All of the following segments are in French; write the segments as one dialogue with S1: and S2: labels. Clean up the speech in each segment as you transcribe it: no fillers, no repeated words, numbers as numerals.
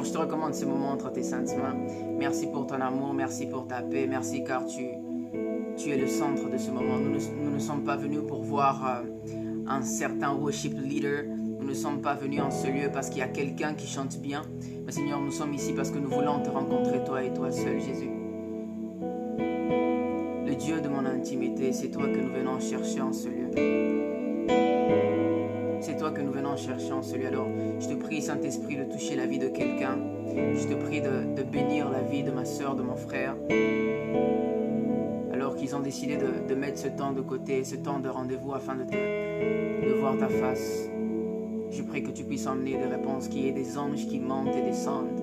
S1: Seigneur, je te recommande ce moment entre tes saintes mains. Merci pour ton amour, merci pour ta paix, merci car tu es le centre de ce moment. Nous ne sommes pas venus pour voir un certain worship leader. Nous ne sommes pas venus en ce lieu parce qu'il y a quelqu'un qui chante bien. Mais Seigneur, nous sommes ici parce que nous voulons te rencontrer, toi et toi seul, Jésus. Le Dieu de mon intimité, c'est toi que nous venons chercher en ce lieu. C'est toi que nous venons chercher en ce lieu. Alors, je te prie, Saint-Esprit, de toucher la vie de quelqu'un. Je te prie de bénir la vie de ma soeur, de mon frère. Alors qu'ils ont décidé de mettre ce temps de côté, ce temps de rendez-vous afin de voir ta face. Je prie que tu puisses emmener des réponses, qu'il y ait des anges qui montent et descendent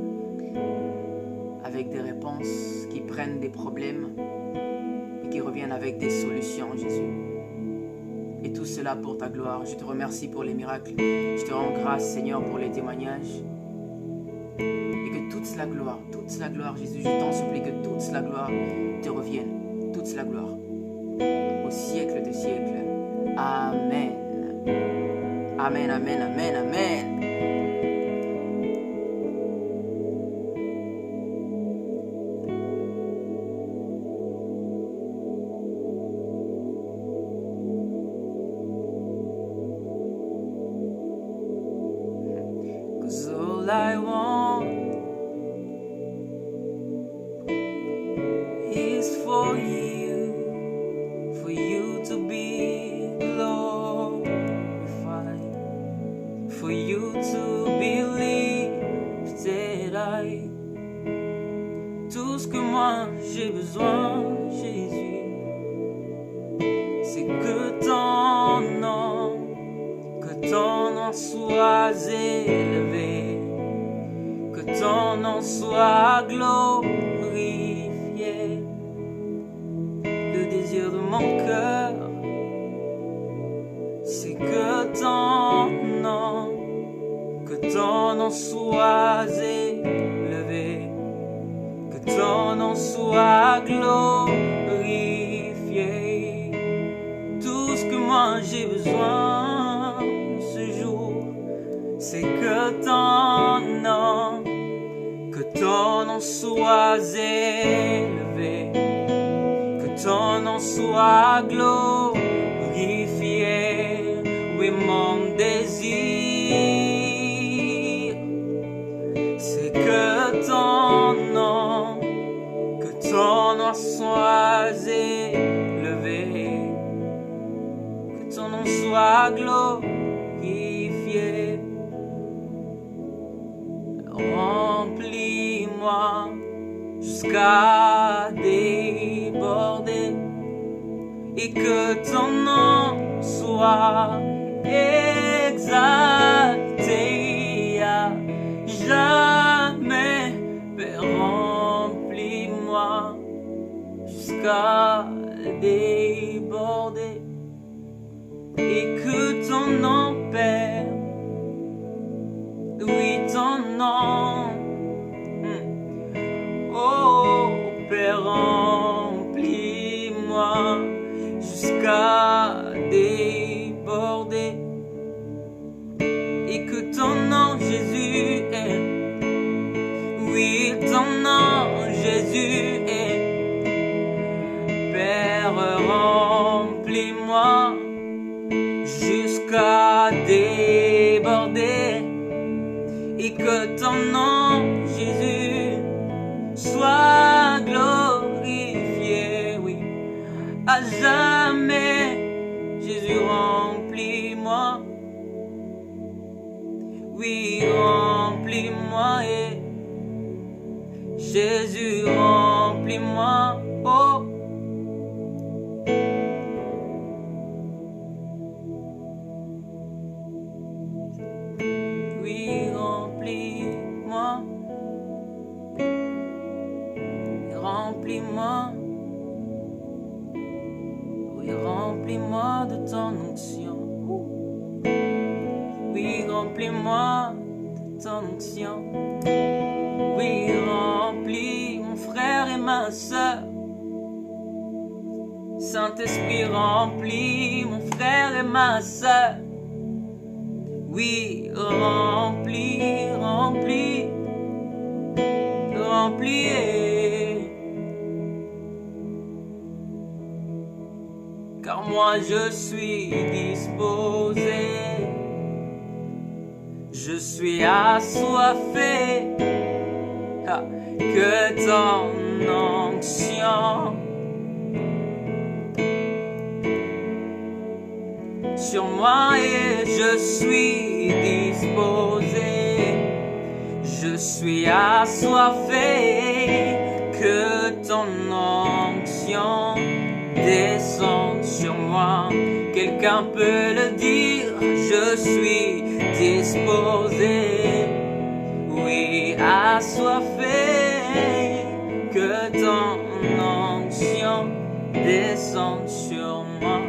S1: avec des réponses qui prennent des problèmes et qui reviennent avec des solutions, Jésus. Et tout cela pour ta gloire. Je te remercie pour les miracles. Je te rends grâce, Seigneur, pour les témoignages. Et que toute la gloire, Jésus, je t'en supplie que toute la gloire te revienne. Toute la gloire. Au siècle des siècles. Amen. Amen, amen, amen, amen. Cause all I want is for you to be glorified, for you to be lifted high. Tout ce que moi j'ai besoin, Jésus, c'est que ton nom soit élevé, que ton nom soit glorifié. Le désir de mon cœur, c'est que ton nom soit élevé, que ton nom soit glorifié. Tout ce que moi j'ai besoin ce jour, c'est que ton nom soit élevé, que ton nom soit glorifié. Oui, mon désir, c'est que ton nom soit élevé, que ton nom soit glorifié. Remplis-moi jusqu'à déborder, et que ton nom soit exalté à jamais. Père, remplis-moi jusqu'à déborder, et que ton nom, Père, oui, ton nom, oh Père, remplis-moi jusqu'à déborder, et que ton nom, Jésus, est, oui, ton nom, Jésus, est, Père, remplis-moi jusqu'à déborder, et que ton nom, Jésus, soit glorifié, oui, à jamais. Jésus, remplis-moi, oui, remplis-moi, et Jésus, remplis-moi, oh. Oui, remplis-moi, remplis-moi, oui, remplis-moi de ton onction. Oui, remplis-moi de ton onction. Oui, remplis mon frère et ma soeur. Saint-Esprit, remplis mon frère et ma soeur. Oui, remplis, remplis, Templier. Car moi je suis disposé, je suis assoiffé, que ton onction sur moi et je suis disposé, je suis assoiffé, que ton onction descende sur moi. Quelqu'un peut le dire, je suis disposé, oui, assoiffé, que ton onction descende sur moi.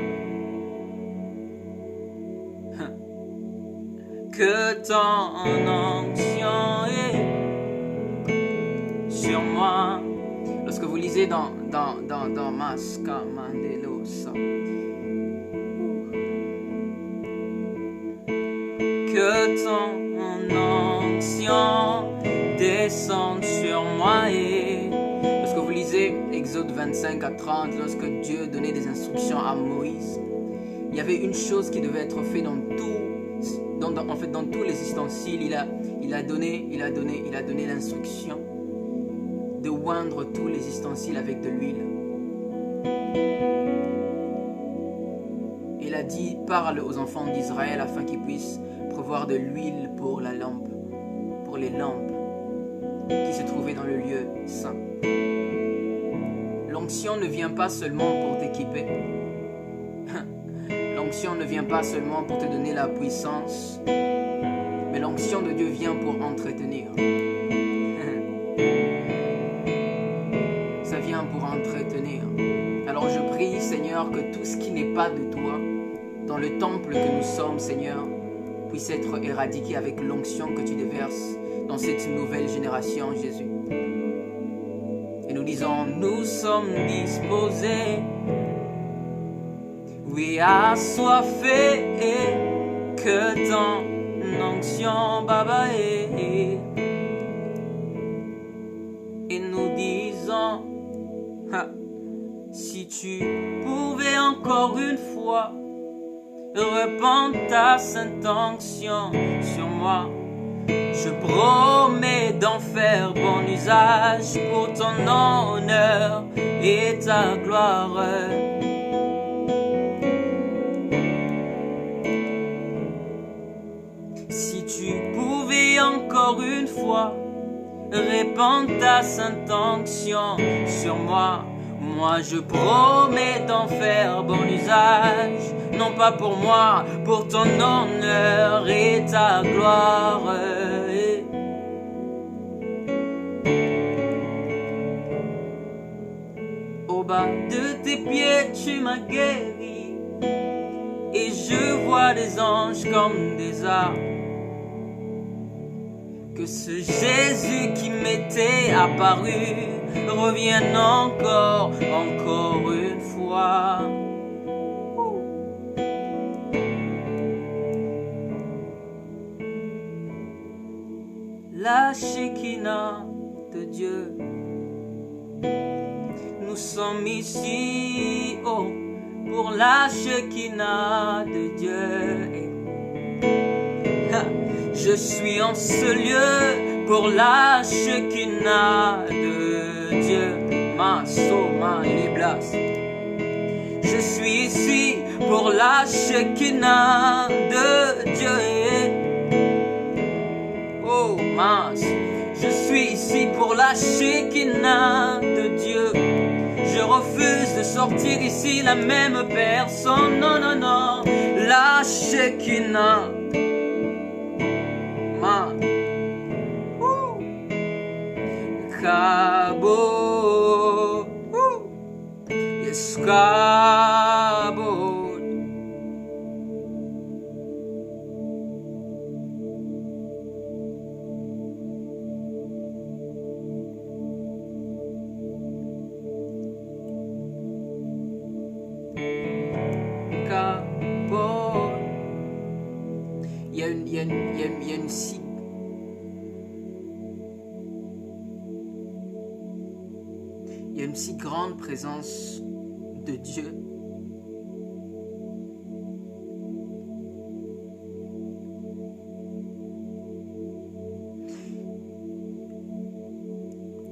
S1: Que ton onction est sur moi. Lorsque vous lisez dans Masca Mandelosa, que ton onction descende sur moi. Et lorsque vous lisez Exode 25 à 30, lorsque Dieu donnait des instructions à Moïse, il y avait une chose qui devait être faite dans tous les ustensiles. Il a donné l'instruction de oindre tous les ustensiles avec de l'huile. Il a dit, parle aux enfants d'Israël afin qu'ils puissent prévoir de l'huile pour la lampe, pour les lampes qui se trouvaient dans le lieu saint. L'onction ne vient pas seulement pour t'équiper. L'onction ne vient pas seulement pour te donner la puissance, mais l'onction de Dieu vient pour entretenir. Ça vient pour entretenir. Alors je prie, Seigneur, que tout ce qui n'est pas de toi, dans le temple que nous sommes, Seigneur, puisse être éradiqué avec l'onction que tu déverses dans cette nouvelle génération, Jésus. Et nous disons, nous sommes disposés, oui, assoiffés, que ton onction, Baba, et nous disons, si tu pouvais encore une fois répandre ta sainte onction sur moi, je promets d'en faire bon usage pour ton honneur et ta gloire. Si tu pouvais encore une fois répandre ta sainte onction sur moi, moi je promets d'en faire bon usage, non pas pour moi, pour ton honneur et ta gloire. Au bas de tes pieds tu m'as guéri, et je vois des anges comme des arbres. Que ce Jésus qui m'était apparu revienne encore une fois. La Shekinah de Dieu, nous sommes ici, oh, pour la Shekinah de Dieu. Je suis en ce lieu pour la Shekinah de Dieu. Ma soma liblas. Je suis ici pour la Shekinah de Dieu. Oh mince, je suis ici pour la Shekinah de Dieu. Je refuse de sortir d'ici la même personne. Non, non, non, la Shekinah. Cabo, yes, Cabo. Cabo. Il y a une une si grande présence de Dieu.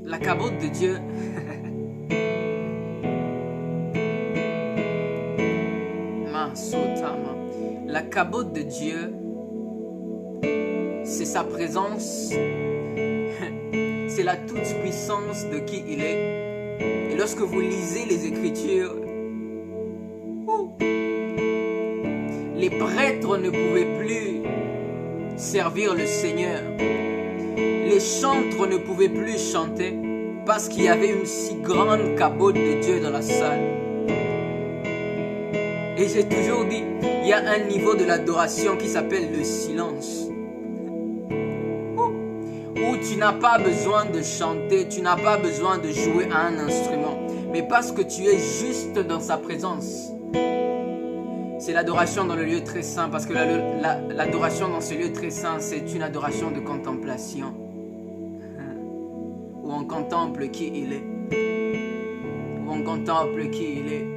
S1: La cabote de Dieu, la cabote de Dieu, c'est sa présence, c'est la toute-puissance de qui il est. Et lorsque vous lisez les Écritures, les prêtres ne pouvaient plus servir le Seigneur. Les chantres ne pouvaient plus chanter parce qu'il y avait une si grande cabote de Dieu dans la salle. Et j'ai toujours dit, il y a un niveau de l'adoration qui s'appelle le silence. Où tu n'as pas besoin de chanter, tu n'as pas besoin de jouer à un instrument. Mais parce que tu es juste dans sa présence. C'est l'adoration dans le lieu très saint. Parce que l'adoration dans ce lieu très saint, c'est une adoration de contemplation. Où on contemple qui il est. Où on contemple qui il est.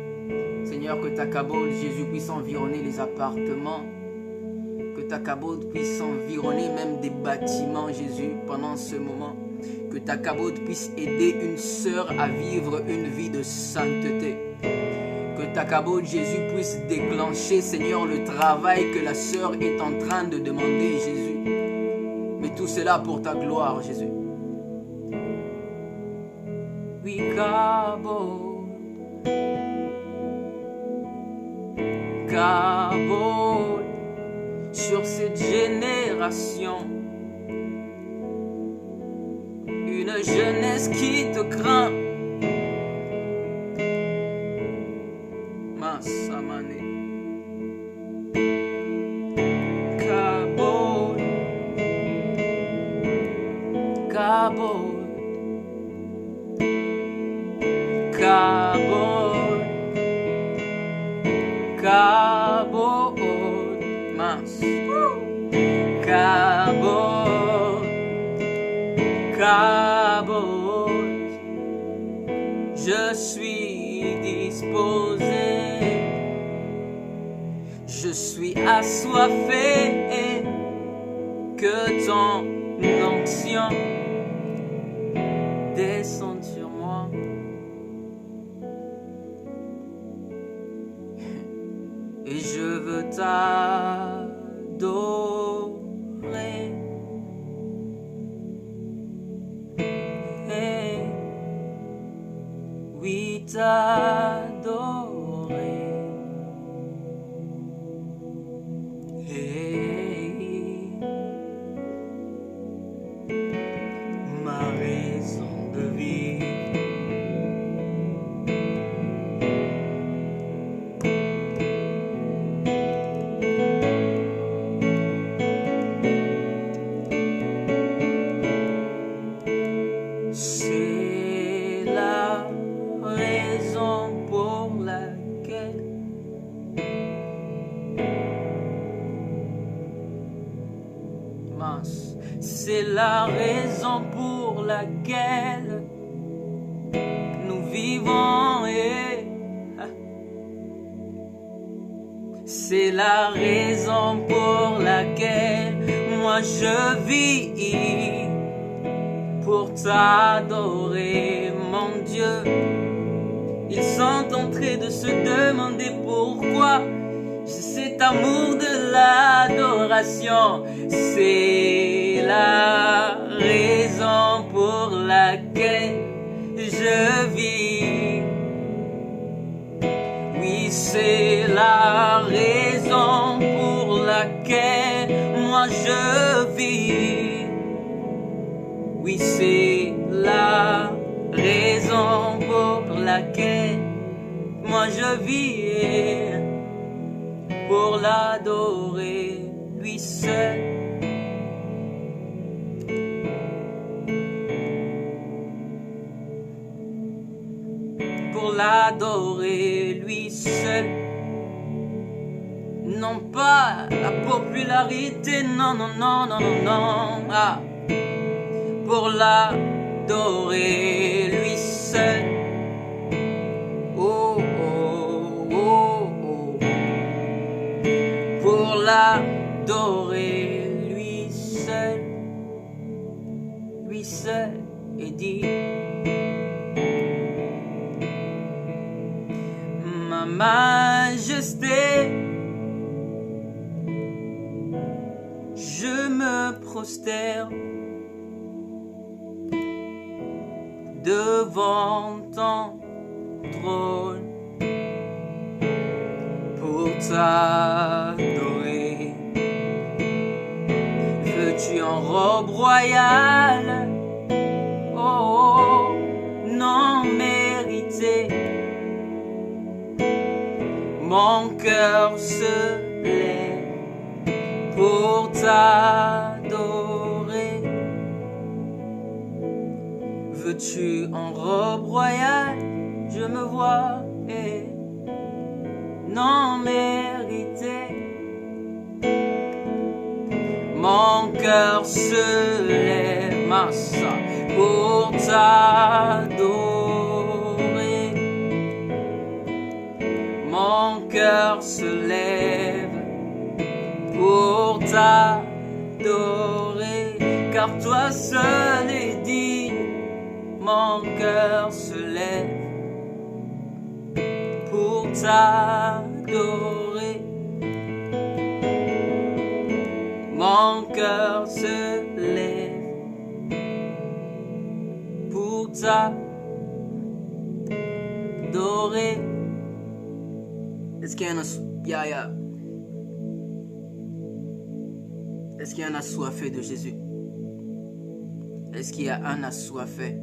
S1: Seigneur, que ta cabote, Jésus, puisse environner les appartements. Que ta cabote puisse environner même des bâtiments, Jésus, pendant ce moment. Que ta cabote puisse aider une sœur à vivre une vie de sainteté. Que ta cabote, Jésus, puisse déclencher, Seigneur, le travail que la sœur est en train de demander, Jésus. Mais tout cela pour ta gloire, Jésus. Oui, cabote. Cabote sur cette génération, une jeunesse qui te craint. Massamane. Cabote, cabote, cabote. Cabote, mince. Cabote, cabote. Je suis disposé. Je suis assoiffé. Que ton onction descende sur moi. Et je veux t'adorer. Hey, oui, t'adorer. Hey, ma raison de vivre. C'est la raison pour laquelle nous vivons et c'est la raison pour laquelle moi je vis pour t'adorer, mon Dieu. Ils sont en train de se demander pourquoi. Cet amour de l'adoration, c'est la raison pour laquelle je vis. Oui, c'est la raison pour laquelle moi je vis. Oui, c'est la raison pour laquelle moi je vis. Pour l'adorer, lui seul. Pour l'adorer, lui seul. Non pas la popularité, non, non, non, non, non, non. Ah. Pour l'adorer, lui seul. adorer lui seul et dire ma majesté, je me prosterne devant ton trône pour t'adorer. Veux-tu en robe royale, oh, non méritée, mon cœur se lève pour t'adorer. Veux-tu en robe royale, je me vois et non mérité, mon cœur se lève, massa, pour t'adorer. Mon cœur se lève pour t'adorer, car toi seul est digne. Mon cœur se lève pour t'adorer. Mon cœur se lève pour t'adorer. Est-ce qu'il y en a, Est-ce qu'il y en a assoiffé de Jésus? Est-ce qu'il y a un assoiffé?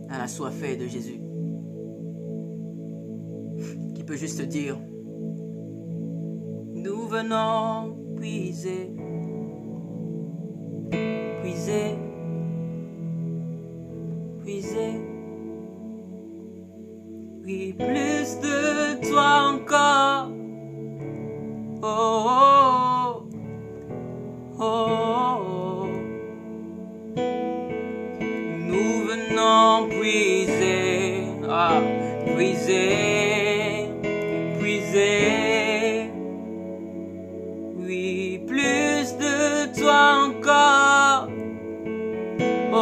S1: Un assoiffé de Jésus qui peut juste dire: nous venons puiser, puiser, puiser. Oui, plus de toi encore. Oh, oh, oh, oh. Nous venons puiser, puiser, puiser. Oui, plus de toi encore. Oh,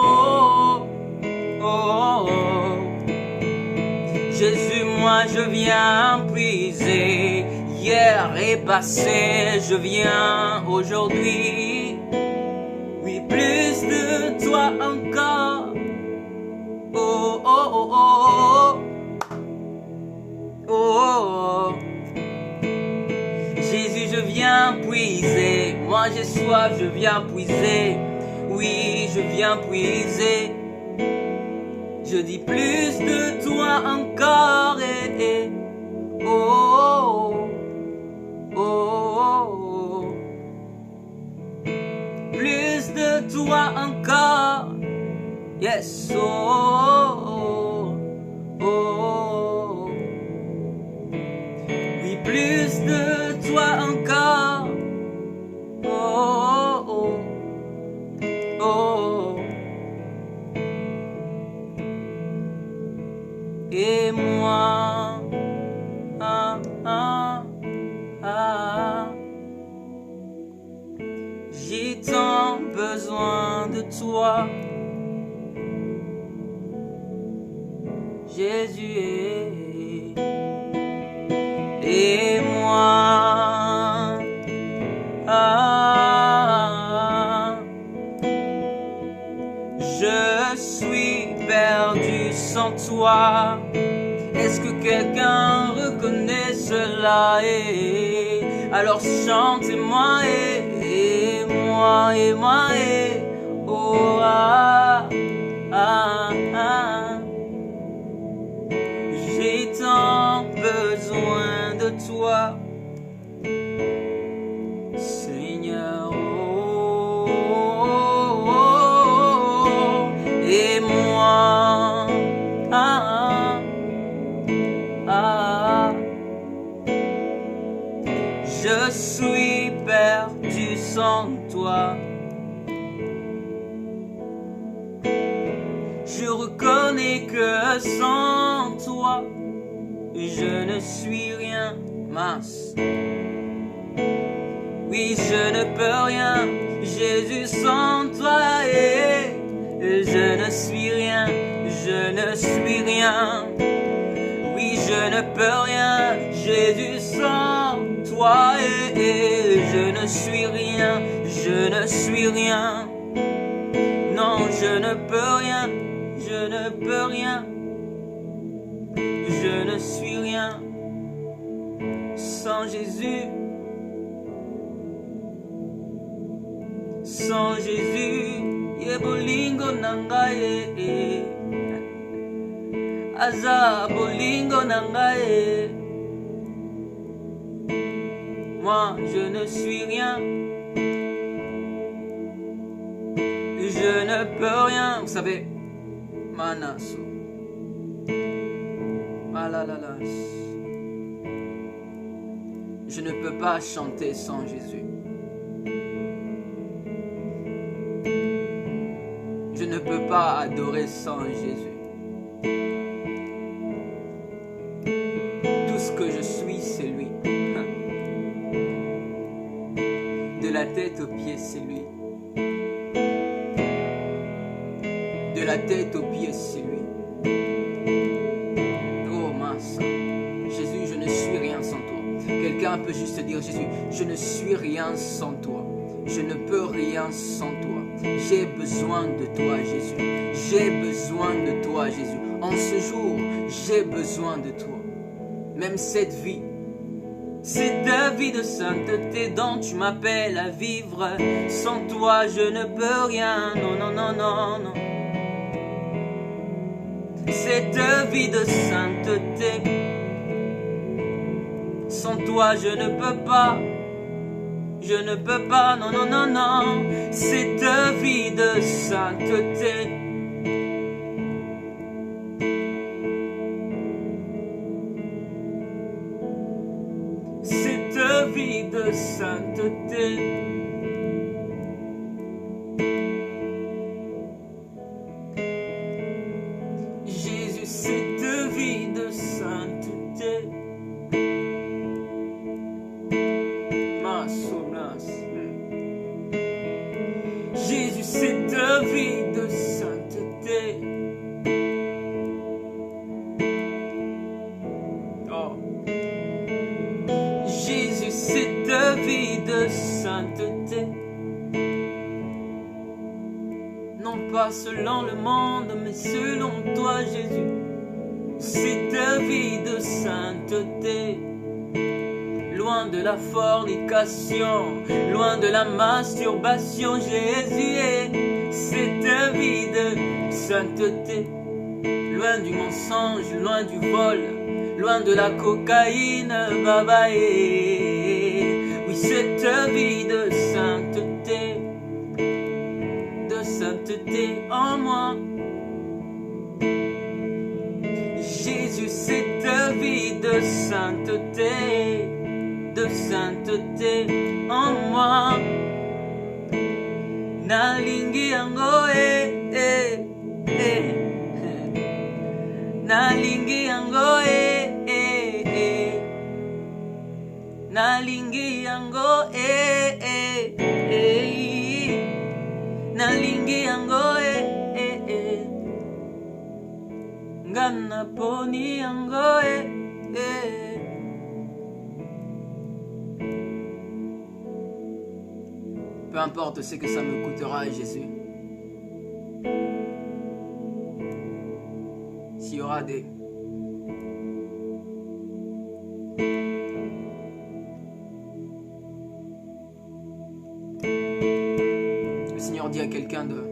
S1: oh, oh, oh. Jésus, moi je viens puiser. Hier est passé, je viens aujourd'hui. Oui, plus de toi encore. Oh, oh, oh, oh, oh, oh. Jésus, je viens puiser. Moi j'ai soif, je viens puiser. Oui, je viens puiser. Je dis plus de toi encore. Oh, oh, oh, oh. Plus de toi encore. Yes, oh, oh, oh. Oui, plus de toi encore. Oh, oh, oh. Et moi, j'ai tant besoin de toi, Jésus. Et moi, je suis perdu sans toi. Est-ce que quelqu'un reconnaît cela? Alors chantez-moi et moi et moi et oh ah ah ah. J'ai tant besoin de toi, Seigneur. Oh, oh, oh, et moi ah, ah, je suis perdu sans toi. Je reconnais que sans toi, je ne suis rien, mince. Oui, je ne peux rien, Jésus, sans toi. Je ne suis rien, je ne suis rien. Oui, je ne peux rien, Jésus, sans toi. Je ne suis rien, je ne suis rien. Non, je ne peux rien, je ne peux rien. Je ne suis rien sans Jésus. Sans Jésus, Yebolingo nangaye. Aza bolingo nangaye. Moi, je ne suis rien. Je ne peux rien. Vous savez, Manaso. Malalala. Je ne peux pas chanter sans Jésus. Je ne peux pas adorer sans Jésus. Tout ce que je suis, c'est lui. De la tête aux pieds, c'est lui. De la tête aux pieds, c'est lui. Oh mince. Jésus, je ne suis rien sans toi. Quelqu'un peut juste dire, Jésus, je ne suis rien sans toi. Je ne peux rien sans toi. J'ai besoin de toi, Jésus. J'ai besoin de toi, Jésus. En ce jour, j'ai besoin de toi. Même cette vie de sainteté dont tu m'appelles à vivre. Sans toi, je ne peux rien. Non, non, non, non, non. Cette vie de sainteté, sans toi, je ne peux pas. Je ne peux pas, non, non, non, non. Cette vie de sainteté. Cette vie de sainteté. Jésus, cette vie de sainteté. Jésus, cette vie de sainteté. Oh. Jésus, cette vie de sainteté. Non pas selon le monde, mais selon toi, Jésus. Cette vie de sainteté. Loin de la fornication, loin de la masturbation, Jésus est cette vie de sainteté. Loin du mensonge, loin du vol, loin de la cocaïne, baba. Oui, cette vie de sainteté en moi. Jésus, cette vie de sainteté en moi. Nalingi yango nalingi yango nalingi yango nalingi yango ngana poni yango Peu importe ce que ça me coûtera, Jésus. S'il y aura des... Le Seigneur dit à quelqu'un de...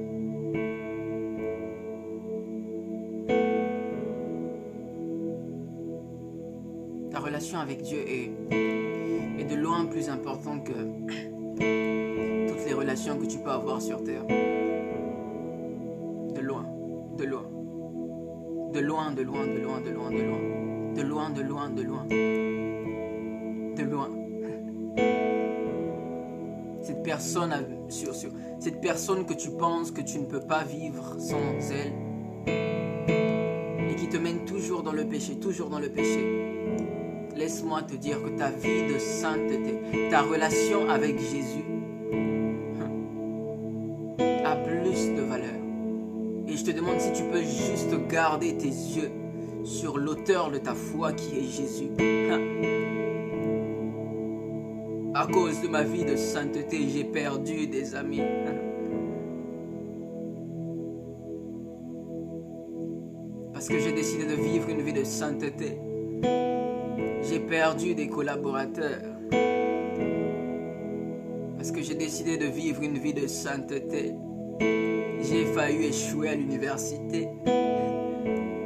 S1: Ta relation avec Dieu est de loin plus importante que... toutes les relations que tu peux avoir sur terre. De loin, de loin. De loin, de loin, de loin, de loin, de loin. De loin, de loin, de loin. De loin. Cette personne, cette personne que tu penses que tu ne peux pas vivre sans elle. Et qui te mène toujours dans le péché, toujours dans le péché. laisse-moi te dire que ta vie de sainteté, ta relation avec Jésus a plus de valeur. Et je te demande si tu peux juste garder tes yeux sur l'auteur de ta foi qui est Jésus. À cause de ma vie de sainteté, j'ai perdu des amis. Parce que j'ai décidé de vivre une vie de sainteté, j'ai perdu des collaborateurs. Parce que j'ai décidé de vivre une vie de sainteté, j'ai failli échouer à l'université.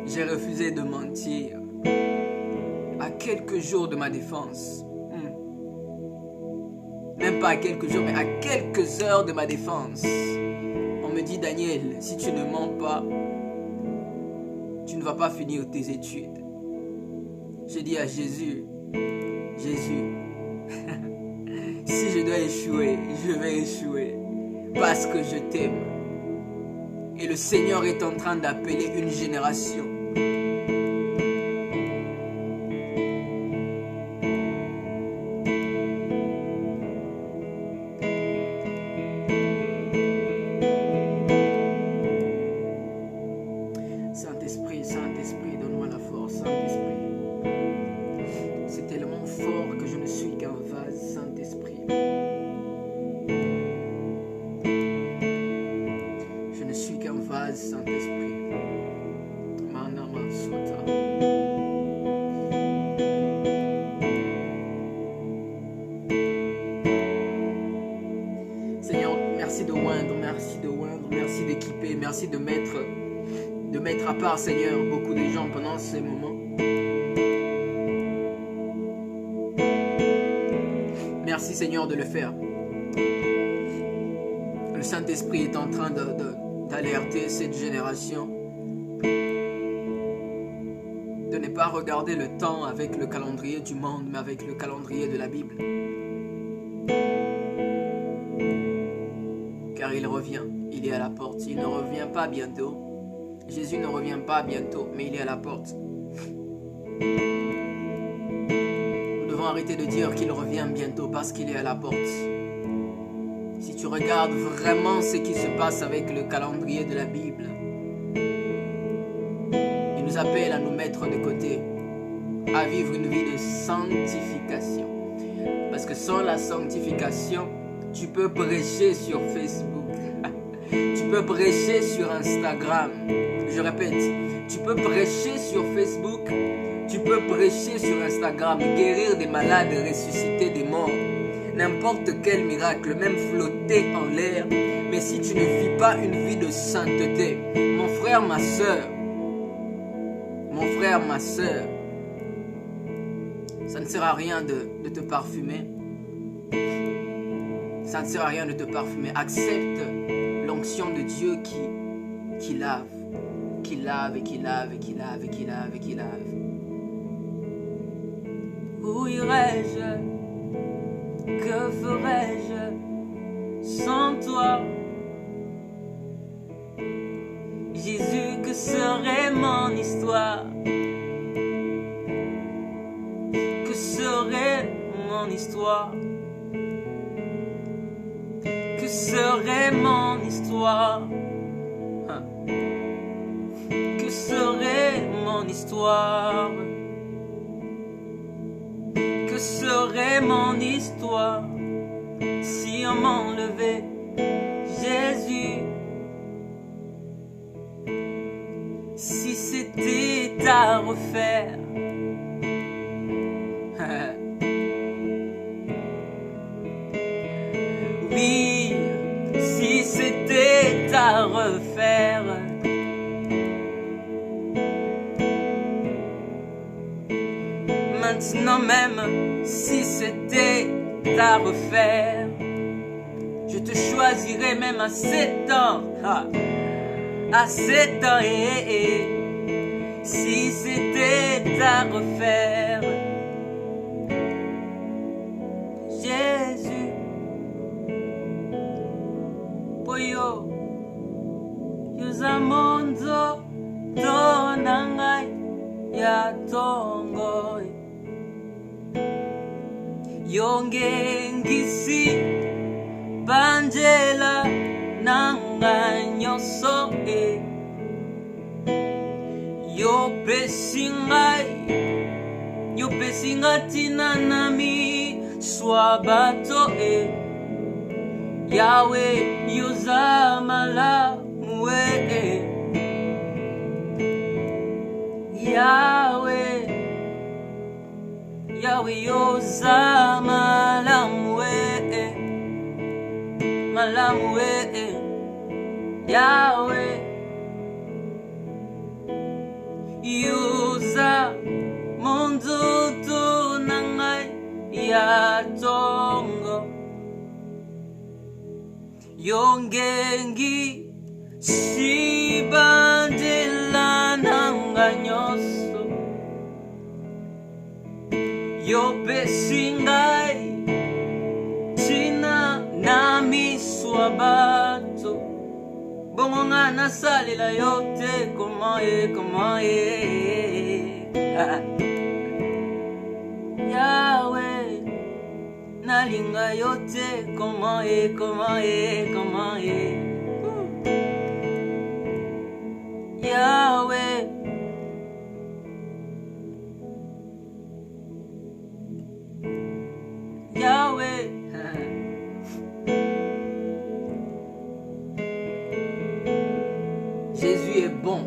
S1: J'ai refusé de mentir. À quelques jours de ma défense. Même pas à quelques jours, mais à quelques heures de ma défense. On me dit, Daniel, si tu ne mens pas, tu ne vas pas finir tes études. J'ai dit à Jésus, Jésus, si je dois échouer, je vais échouer. Parce que je t'aime. Et le Seigneur est en train d'appeler une génération. Saint-Esprit, Saint-Esprit, donne-moi la force, Saint-Esprit. C'est tellement fort que je ne suis qu'un vase, Saint-Esprit. Je ne suis qu'un vase, Saint-Esprit. Manama Sota. Seigneur, merci de oindre, merci d'équiper, merci de mettre à part, Seigneur, beaucoup de gens pendant ces moments. Merci, Seigneur, de le faire. Le Saint-Esprit est en train d'alerter cette génération de ne pas regarder le temps avec le calendrier du monde, mais avec le calendrier de la Bible. Car il revient, il est à la porte, il ne revient pas bientôt. Jésus ne revient pas bientôt, mais il est à la porte. Nous devons arrêter de dire qu'il revient bientôt parce qu'il est à la porte. Si tu regardes vraiment ce qui se passe avec le calendrier de la Bible, il nous appelle à nous mettre de côté, à vivre une vie de sanctification. Parce que sans la sanctification, tu peux prêcher sur Facebook. Tu peux prêcher sur Instagram. Je répète, tu peux prêcher sur Facebook, tu peux prêcher sur Instagram, guérir des malades, ressusciter des morts, n'importe quel miracle, même flotter en l'air. Mais si tu ne vis pas une vie de sainteté, mon frère, ma soeur, ça ne sert à rien de te parfumer. Ça ne sert à rien de te parfumer. Accepte l'onction de Dieu qui lave. Qui lave et qui lave et qui lave et qui lave et qui lave. Où irais-je? Que ferais-je sans toi? Jésus, que serait mon histoire? Que serait mon histoire? Que serait mon histoire? Que serait mon histoire? Que serait mon histoire si on m'enlevait Jésus? Si c'était à refaire, oui, si c'était à refaire. Maintenant même, si c'était à refaire, je te choisirais même à 7 ans. À 7 ans, si c'était à refaire. Jésus, Poyo, Yuzamonzo,
S2: 人 nangai ya tongo.
S1: 「
S2: Tongo.
S1: 「
S2: Tongo. 」 Tongo.
S1: yongengisi banjela nanga nyoso yopesinga tina nami swabato yawe yozamala mwe Yawe yozamala mwe malamwe Yawe yuza mundutu nangai ya tongo yongengi sibandela nanga nyoso yopesingai tina nami swabato bongo nga nasalela yote comment Yawe nalinga yote comment Yawe Jésus est bon,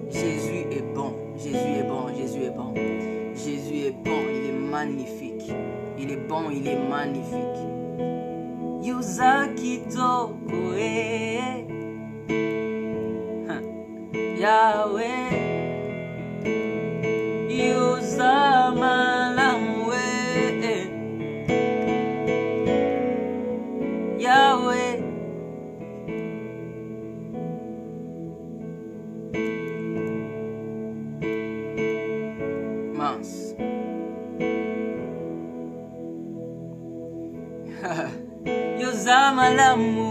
S1: Jésus est bon, Jésus est bon, Jésus est bon. Jésus est bon, il est magnifique. Il est bon, il est magnifique. Yuzakitoko Yahweh Yuzamalamwe Yahweh Mince. Yozamalamu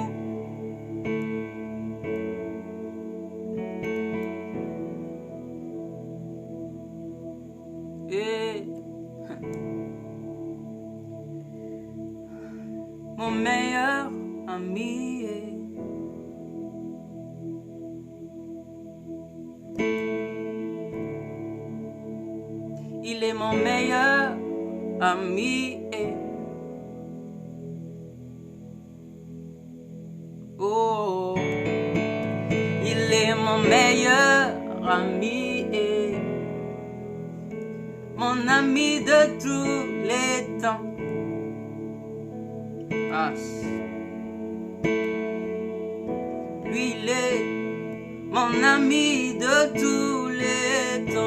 S1: mon meilleur ami il est mon meilleur ami oh il est mon meilleur ami mon ami de tous les temps lui il est mon ami de tous les temps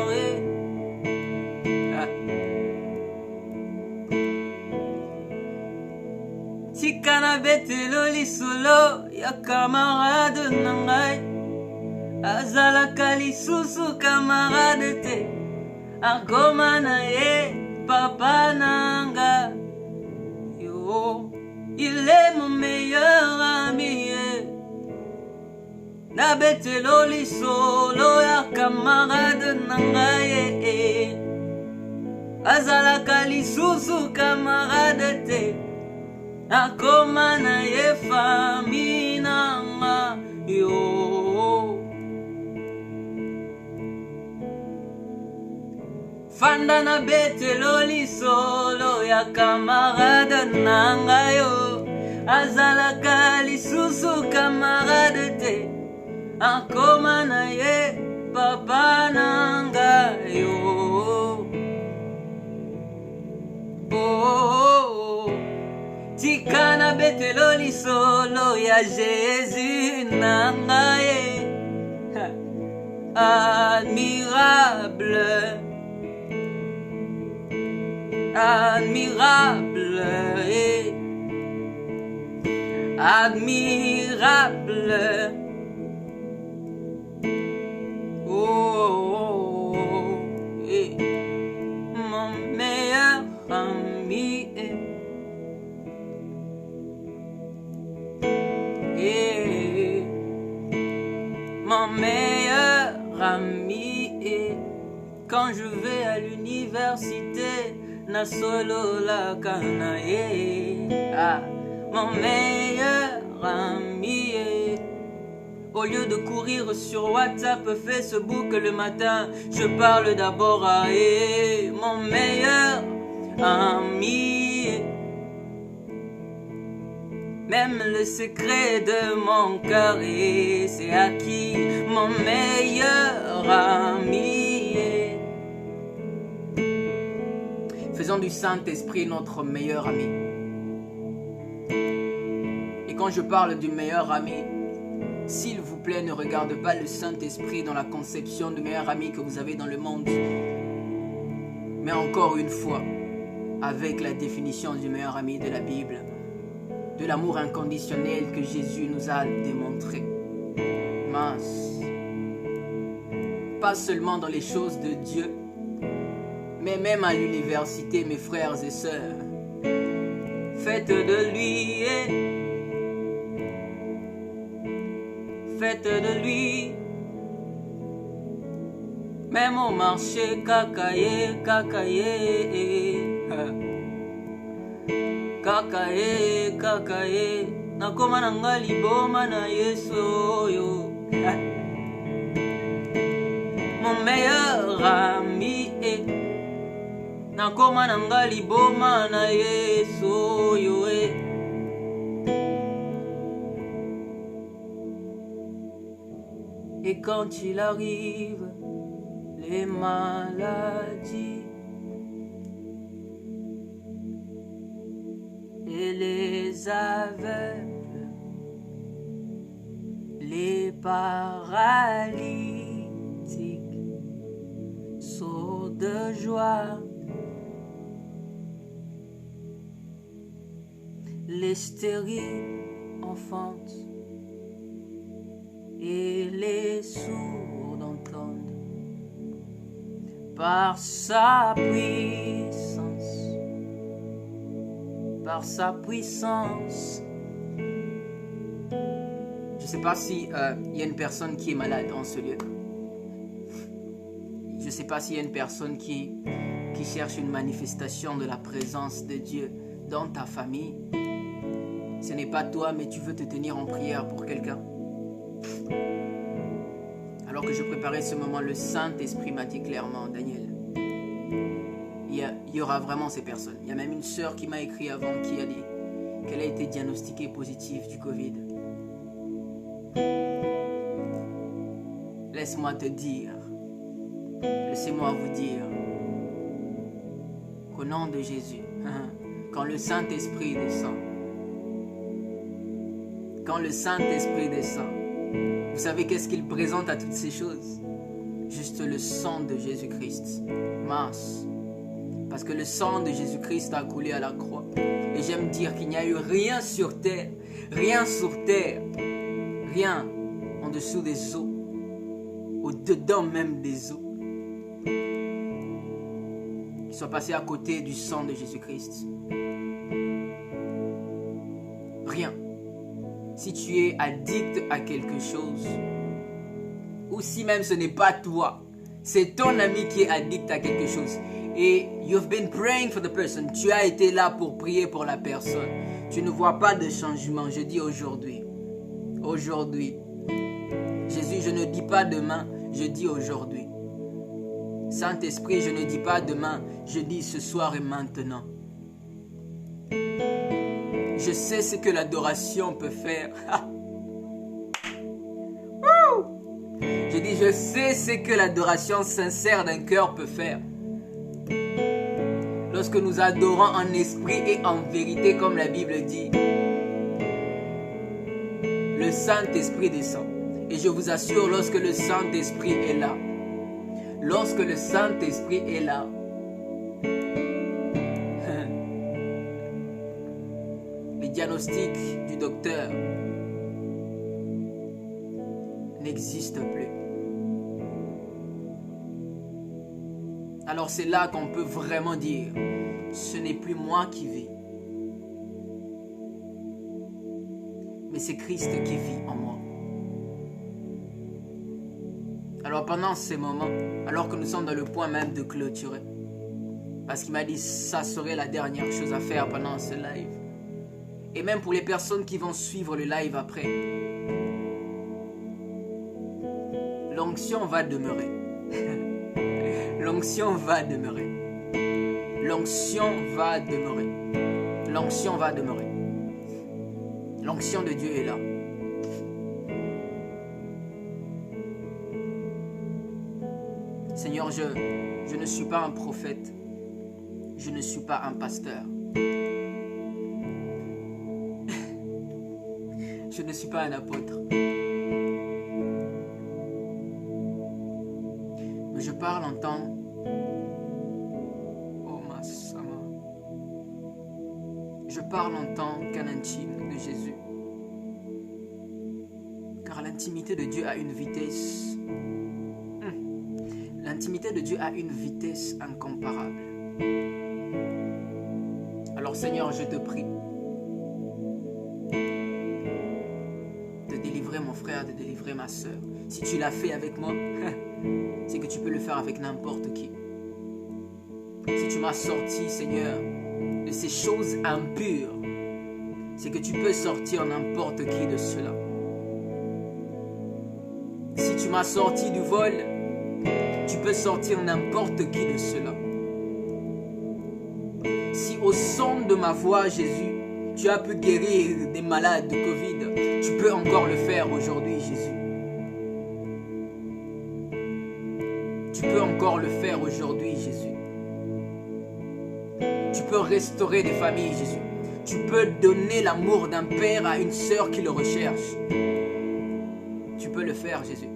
S1: Tikana betelo lisolo ya camarade nangai azalaka lisusu camarade te akoma na ye papa nanga yo il est mon meilleur ami na betelo lisolo ya camarade nangai azalaka lisusu camarade te akoma na ye fami nanga yo fanda na betelo lisolo ya camarade nanga yo azalaka lisusu camarade te akoma na ye papa nanga yo Tikana betelo lisolo ya Jésus nangaye admirable admirable admirable mon meilleur ami mon meilleur ami quand je vais à l'université na solo la kanaye. Ah, mon meilleur ami. Au lieu de courir sur WhatsApp, Facebook le matin, je parle d'abord à mon meilleur ami. Même le secret de mon cœur, c'est à qui mon meilleur ami. Faisons du Saint-Esprit notre meilleur ami. Et quand je parle du meilleur ami, s'il vous plaît, ne regardez pas le Saint-Esprit dans la conception du meilleur ami que vous avez dans le monde. Mais encore une fois, avec la définition du meilleur ami de la Bible, de l'amour inconditionnel que Jésus nous a démontré. Mince. Pas seulement dans les choses de Dieu, mais même à l'université, mes frères et sœurs. Faites de lui, faites de lui, même au marché, kakaye, kakaye, kakaye, kakaye, nakoma nanga liboma na Yesu yo. Mon meilleur ami, nakoma nanga liboma na Yesu yo. Et quand il arrive, les maladies et les aveugles, les paralytiques sautent de joie, les stériles enfantent et les sourds entendent par sa puissance, par sa puissance. Je ne sais pas si y a une personne qui est malade en ce lieu. Je ne sais pas s'il y a une personne qui cherche une manifestation de la présence de Dieu dans ta famille. Ce n'est pas toi, mais tu veux te tenir en prière pour quelqu'un. Alors que je préparais ce moment, le Saint-Esprit m'a dit clairement, Daniel, il y aura vraiment ces personnes. Il y a même une sœur qui m'a écrit avant qui a dit qu'elle a été diagnostiquée positive du Covid. Laisse-moi te dire, laissez-moi vous dire qu'au nom de Jésus, quand le Saint-Esprit descend, vous savez qu'est-ce qu'il présente à toutes ces choses? Juste le sang de Jésus-Christ. Mince. Parce que le sang de Jésus-Christ a coulé à la croix. Et j'aime dire qu'il n'y a eu rien sur terre, rien en dessous des eaux, au-dedans même des eaux, qui soit passé à côté du sang de Jésus-Christ. Rien. Si tu es addict à quelque chose, ou si même ce n'est pas toi, c'est ton ami qui est addict à quelque chose, et you've been praying for the person, tu as été là pour prier pour la personne, tu ne vois pas de changement, je dis aujourd'hui, Jésus, je ne dis pas demain, je dis aujourd'hui. Saint-Esprit, je ne dis pas demain, je dis ce soir et maintenant. Je sais ce que l'adoration peut faire. Je dis, je sais ce que l'adoration sincère d'un cœur peut faire. Lorsque nous adorons en esprit et en vérité, comme la Bible dit, le Saint-Esprit descend. Et je vous assure, lorsque le Saint-Esprit est là, les diagnostics du docteur n'existent plus. Alors c'est là qu'on peut vraiment dire, ce n'est plus moi qui vis, mais c'est Christ qui vit en moi. Alors pendant ces moments, alors que nous sommes dans le point même de clôturer, Parce qu'il m'a dit ça serait la dernière chose à faire pendant ce live. Et même pour les personnes qui vont suivre le live après. L'onction va demeurer. L'onction va demeurer. L'onction va demeurer. L'onction va demeurer. L'onction de Dieu est là. Seigneur, je ne suis pas un prophète. Je ne suis pas un pasteur. Je ne suis pas un apôtre. Mais je parle en tant... Oh ma sama. Je parle en tant qu'un intime de Jésus. Car l'intimité de Dieu a une vitesse. L'intimité de Dieu a une vitesse incomparable. Alors Seigneur, je te prie de délivrer mon frère, de délivrer ma soeur. Si tu l'as fait avec moi, c'est que tu peux le faire avec n'importe qui. Si tu m'as sorti, Seigneur, de ces choses impures, c'est que tu peux sortir n'importe qui de cela. Si tu m'as sorti du vol, tu peux sortir n'importe qui de cela. Si au son de ma voix, Jésus, tu as pu guérir des malades de Covid, tu peux encore le faire aujourd'hui, Jésus. Tu peux encore le faire aujourd'hui, Jésus. Tu peux restaurer des familles, Jésus. Tu peux donner l'amour d'un père à une sœur qui le recherche. Tu peux le faire, Jésus.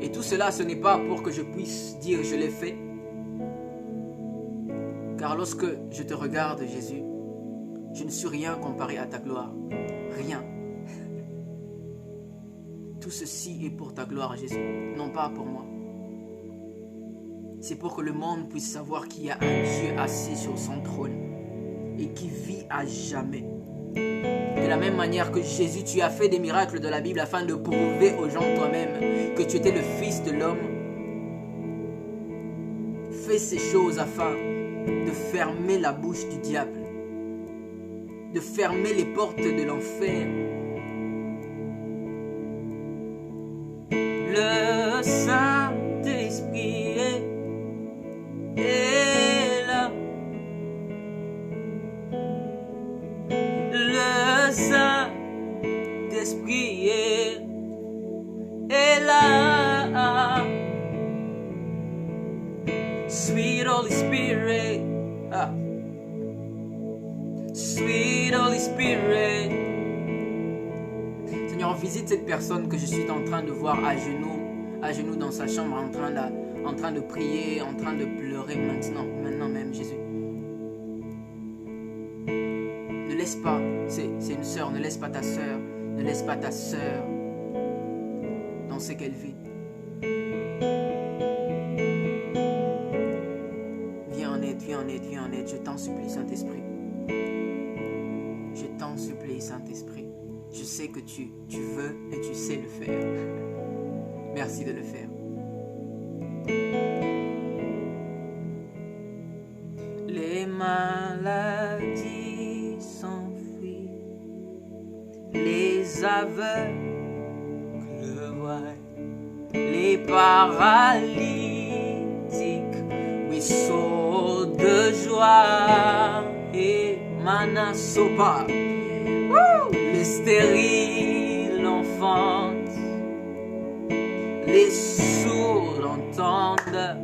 S1: Et tout cela, ce n'est pas pour que je puisse dire je l'ai fait. Car lorsque je te regarde, Jésus, je ne suis rien comparé à ta gloire. Rien. Tout ceci est pour ta gloire, Jésus, non pas pour moi. C'est pour que le monde puisse savoir qu'il y a un Dieu assis sur son trône et qui vit à jamais. De la même manière que Jésus, tu as fait des miracles de la Bible afin de prouver aux gens toi-même que tu étais le Fils de l'homme. Fais ces choses afin de fermer la bouche du diable, de fermer les portes de l'enfer. Le Saint-Esprit est là. Le Saint-Esprit est là. Sweet Holy Spirit, Sweet Holy Spirit. Seigneur, visite cette personne que je suis en train de voir à genoux dans sa chambre, en train de prier, en train de pleurer maintenant même, Jésus. Ne laisse pas, c'est une sœur, ne laisse pas ta sœur, ne laisse pas ta sœur dans ce qu'elle vit. Viens en aide, je t'en supplie, Saint-Esprit. Je t'en supplie, Saint-Esprit. Je sais que tu veux et tu sais le faire. Merci de le faire. Les maladies s'enfuient, les aveugles voient, les paralytiques oui sautent de joie et manasopa. Les stériles enfantent, les sourds entendent,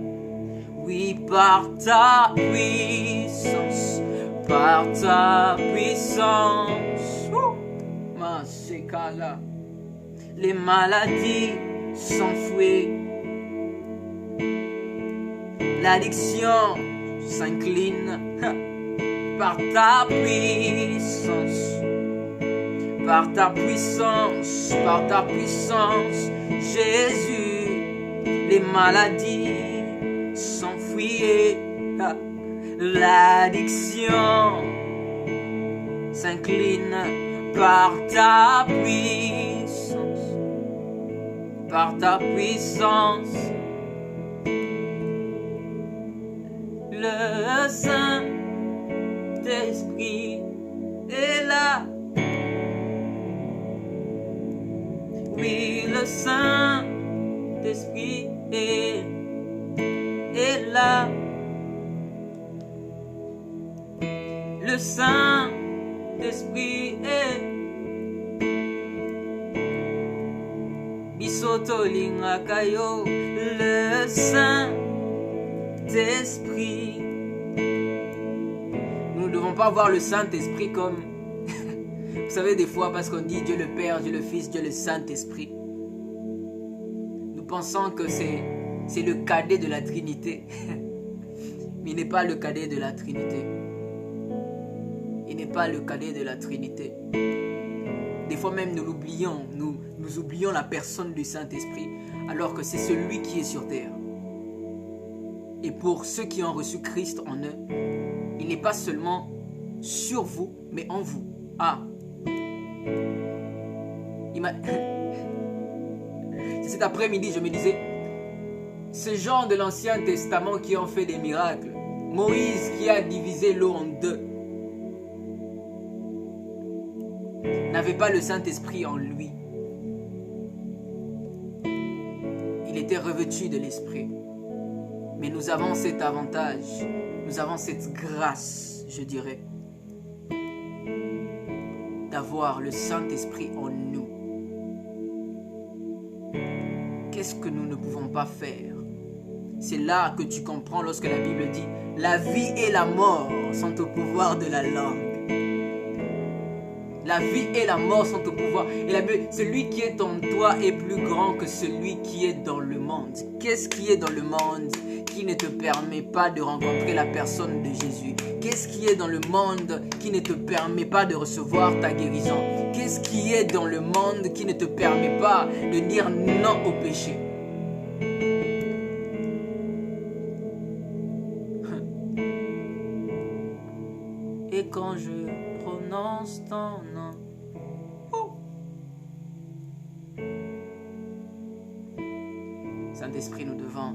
S1: oui par ta puissance, par ta puissance. Masekala. Les maladies s'enfuient, l'addiction s'incline par ta puissance. Par ta puissance, Jésus, les maladies s'enfuient, l'addiction s'incline par ta puissance, le Saint-Esprit est là. Oui, le Saint-Esprit est là. Le Saint-Esprit est Bisoto Lingakayo. Le Saint-Esprit. Nous ne devons pas voir le Saint-Esprit comme vous savez, des fois, parce qu'on dit Dieu le Père, Dieu le Fils, Dieu le Saint-Esprit, nous pensons que c'est le cadet de la Trinité. Mais il n'est pas le cadet de la Trinité. Il n'est pas le cadet de la Trinité. Des fois même, nous l'oublions. Nous oublions la personne du Saint-Esprit, alors que c'est celui qui est sur terre. Et pour ceux qui ont reçu Christ en eux, il n'est pas seulement sur vous, mais en vous. Ah! Cet après-midi, je me disais, ce genre de l'Ancien Testament qui ont fait des miracles, Moïse qui a divisé l'eau en deux, n'avait pas le Saint-Esprit en lui. Il était revêtu de l'Esprit. Mais nous avons cet avantage, nous avons cette grâce, je dirais, d'avoir le Saint-Esprit en nous. Qu'est-ce que nous ne pouvons pas faire? C'est là que tu comprends lorsque la Bible dit « La vie et la mort sont au pouvoir de la langue ». La vie et la mort sont au pouvoir. Et la Bible, celui qui est en toi est plus grand que celui qui est dans le monde. Qu'est-ce qui est dans le monde qui ne te permet pas de rencontrer la personne de Jésus? Qu'est-ce qui est dans le monde qui ne te permet pas de recevoir ta guérison? Qu'est-ce qui est dans le monde qui ne te permet pas de dire non au péché? Et quand je prononce ton nom, Saint-Esprit, nous devons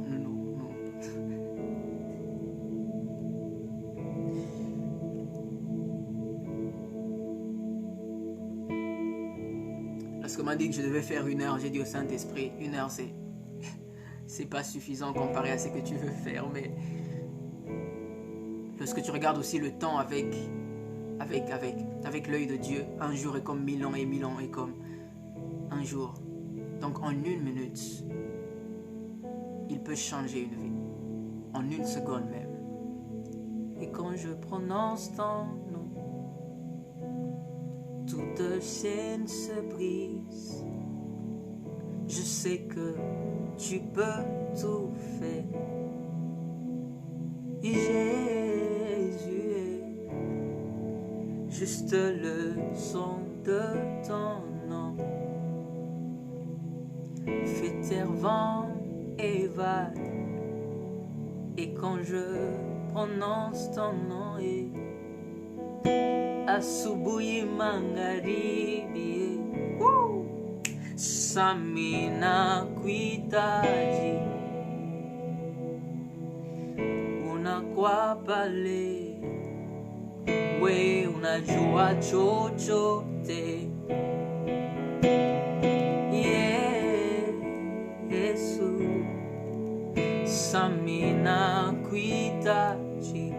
S1: Lorsqu'on m'a dit que je devais faire 1 heure, j'ai dit au Saint-Esprit, 1 heure c'est pas suffisant comparé à ce que tu veux faire, mais lorsque tu regardes aussi le temps avec l'œil de Dieu, un jour est comme 1000 ans et 1000 ans est comme un jour. Donc en 1 minute, il peut changer une vie. En 1 seconde même. Et quand je prononce ton nom, toute chaîne se brise. Je sais que tu peux tout faire. Et Jésus est juste le son de ton nom. Fait taire vent et vague. Et quand je prononce ton nom, asubuhi magharibi, Samina kuhitaji, unakuwa pale, we unajua chochote. Yesu, Samina kuhitaji,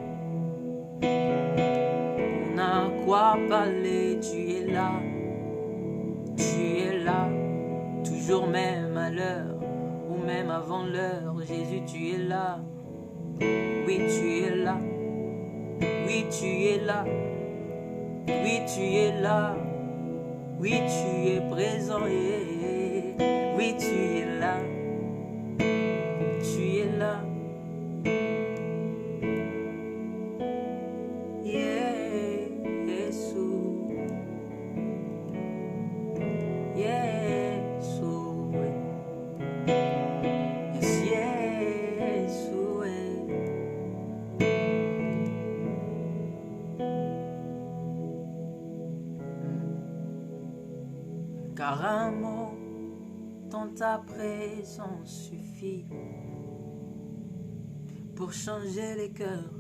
S1: unakuwa pale, tu es là. Tu es là, toujours même à l'heure, ou même avant l'heure. Jésus, tu es là. Oui, tu es là. Oui, tu es là. Oui, tu es là. Oui, tu es présent. Oui, tu es là. Tu es là. Car un mot dans ta présence suffit pour changer les cœurs,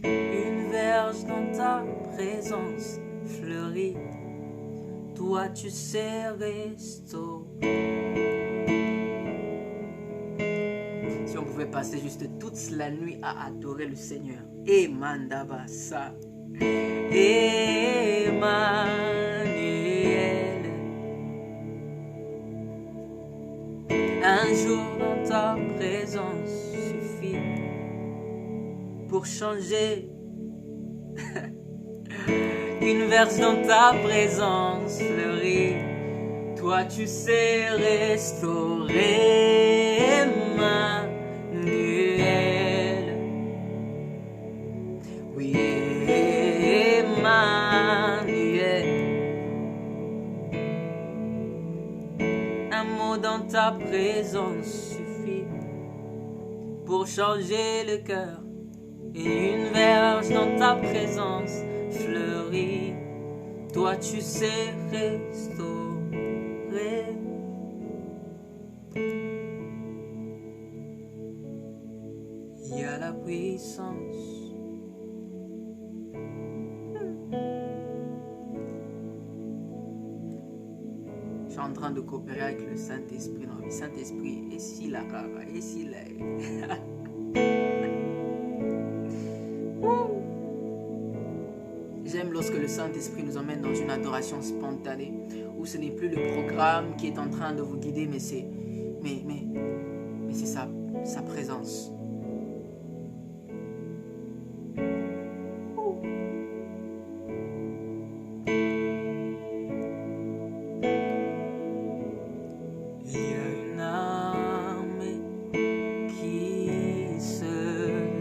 S1: Une verge dans ta présence fleurit. Toi tu sais restaurer. Si on pouvait passer juste toute la nuit à adorer le Seigneur. Et Mandabasa. Emmanuel. Un jour dans ta présence suffit pour changer. Une verge dans ta présence fleurit. Toi tu sais restaurer, Emmanuel. Oui, Emmanuel. Un mot dans ta présence suffit pour changer le cœur. Et une verge dans ta présence fleurit. Toi tu sais restaurer. Il y a la puissance. Je suis en train de coopérer avec le Saint-Esprit. Non, le Saint-Esprit, et s'il a rara, et s'il a... J'aime lorsque le Saint-Esprit nous emmène dans une adoration spontanée, où ce n'est plus le programme qui est en train de vous guider, mais c'est sa présence. Il y a une armée qui se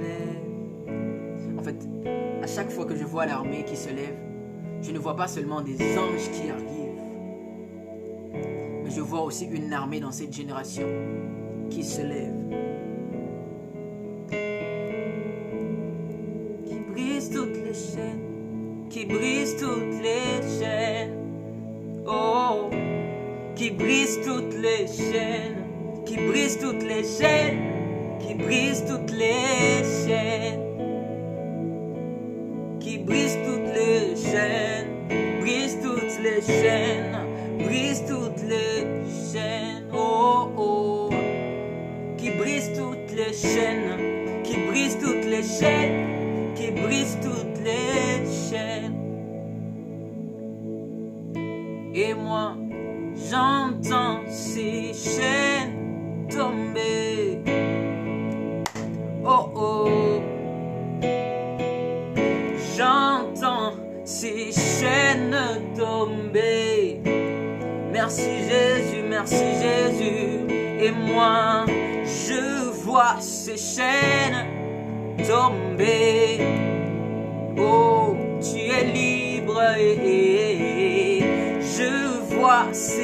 S1: lève. En fait, à chaque fois que je vois l'armée qui se lève, je ne vois pas seulement des anges qui arrivent, mais je vois aussi une armée dans cette génération qui se lève, qui brise toutes les chaînes, qui brise toutes les chaînes, oh, qui brise toutes les chaînes, qui brise toutes les chaînes, qui brise toutes les chaînes. Brise toutes les chaînes, brise toutes les chaînes, brise toutes les chaînes, oh oh, qui brise toutes les chaînes, qui brise toutes les chaînes, qui brise toutes les chaînes. Et moi, j'entends ces chaînes tomber, oh oh. J'entends ces chaînes tomber. Merci Jésus, merci Jésus. Et moi, je vois ces chaînes tomber. Oh, tu es libre et je vois ces